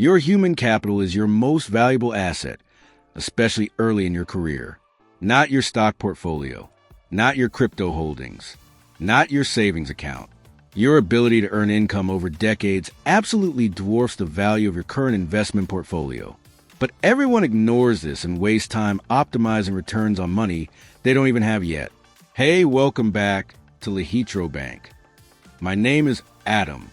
Your human capital is your most valuable asset, especially early in your career. Not your stock portfolio, not your crypto holdings, not your savings account. Your ability to earn income over decades absolutely dwarfs the value of your current investment portfolio. But everyone ignores this and wastes time optimizing returns on money they don't even have yet. Hey, welcome back to lIHITRO Bank. My name is Adam.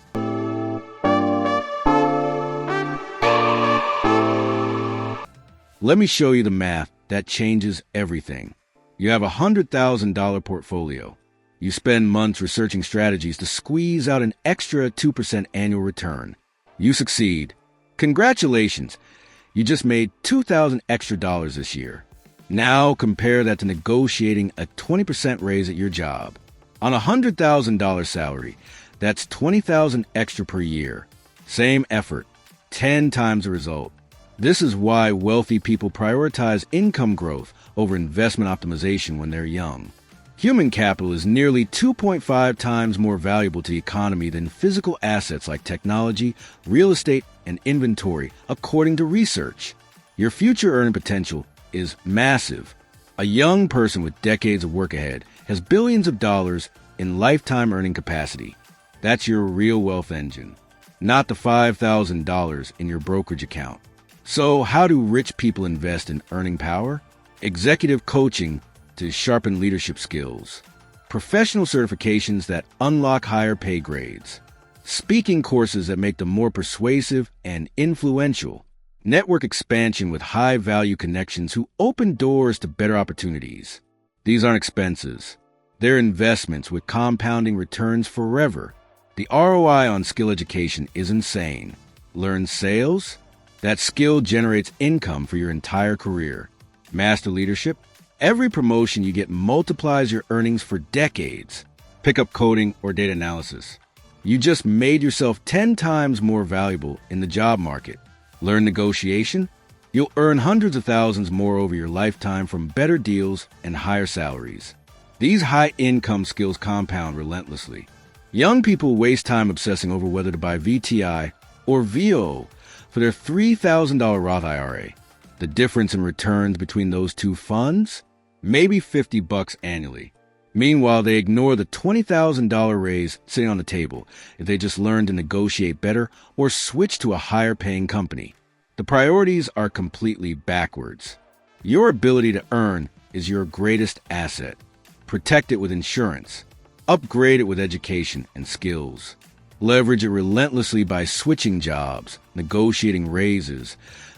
Let me show you the math that changes everything. You have a $100,000 portfolio. You spend months researching strategies to squeeze out an extra 2% annual return. You succeed. Congratulations! You just made $2,000 extra this year. Now compare that to negotiating a 20% raise at your job. On a $100,000 salary, that's $20,000 extra per year. Same effort, 10 times the result. This is why wealthy people prioritize income growth over investment optimization when they're young. Human capital is nearly 2.5 times more valuable to the economy than physical assets like technology, real estate, and inventory, according to research. Your future earning potential is massive. A young person with decades of work ahead has billions of dollars in lifetime earning capacity. That's your real wealth engine, not the $5,000 in your brokerage account. So how do rich people invest in earning power? Executive coaching to sharpen leadership skills, professional certifications that unlock higher pay grades, speaking courses that make them more persuasive and influential, network expansion with high-value connections who open doors to better opportunities. These aren't expenses. They're investments with compounding returns forever. The ROI on skill education is insane. Learn sales? That skill generates income for your entire career. Master leadership? Every promotion you get multiplies your earnings for decades. Pick up coding or data analysis. You just made yourself 10 times more valuable in the job market. Learn negotiation? You'll earn hundreds of thousands more over your lifetime from better deals and higher salaries. These high-income skills compound relentlessly. Young people waste time obsessing over whether to buy VTI or VO for their $3,000 Roth IRA. The difference in returns between those two funds? Maybe $50 annually. Meanwhile, they ignore the $20,000 raise sitting on the table if they just learn to negotiate better or switch to a higher-paying company. The priorities are completely backwards. Your ability to earn is your greatest asset. Protect it with insurance. Upgrade it with education and skills. Leverage it relentlessly by switching jobs, negotiating raises,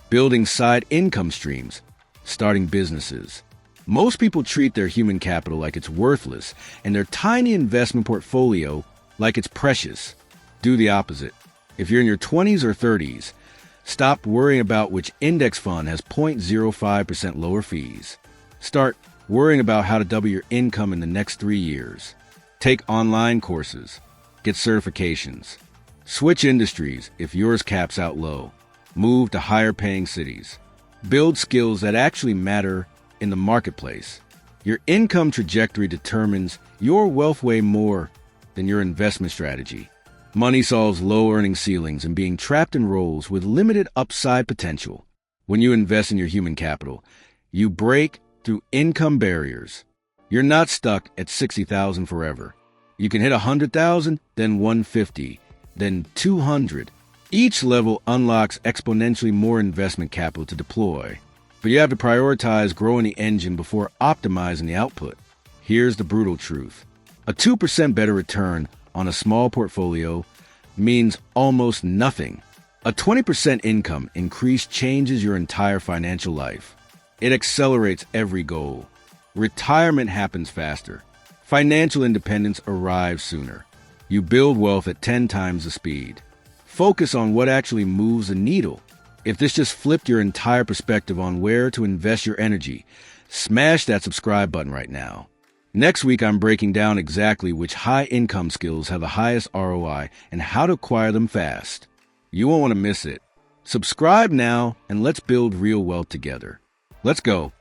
building side income streams, starting businesses. Most people treat their human capital like it's worthless and their tiny investment portfolio like it's precious. Do the opposite. If you're in your 20s or 30s, stop worrying about which index fund has 0.05% lower fees. Start worrying about how to double your income in the next 3 years. Take online courses. Get certifications. Switch industries if yours caps out low. Move to higher-paying cities. Build skills that actually matter in the marketplace. Your income trajectory determines your wealth way more than your investment strategy. Money solves low earning ceilings and being trapped in roles with limited upside potential. When you invest in your human capital, you break through income barriers. You're not stuck at $60,000 forever. You can hit $100,000, then $150,000, then $200,000. Each level unlocks exponentially more investment capital to deploy. But you have to prioritize growing the engine before optimizing the output. Here's the brutal truth. A 2% better return on a small portfolio means almost nothing. A 20% income increase changes your entire financial life. It accelerates every goal. Retirement happens faster. Financial independence arrives sooner. You build wealth at 10 times the speed. Focus on what actually moves the needle. If this just flipped your entire perspective on where to invest your energy, smash that subscribe button right now. Next week, I'm breaking down exactly which high-income skills have the highest ROI and how to acquire them fast. You won't want to miss it. Subscribe now, and let's build real wealth together. Let's go.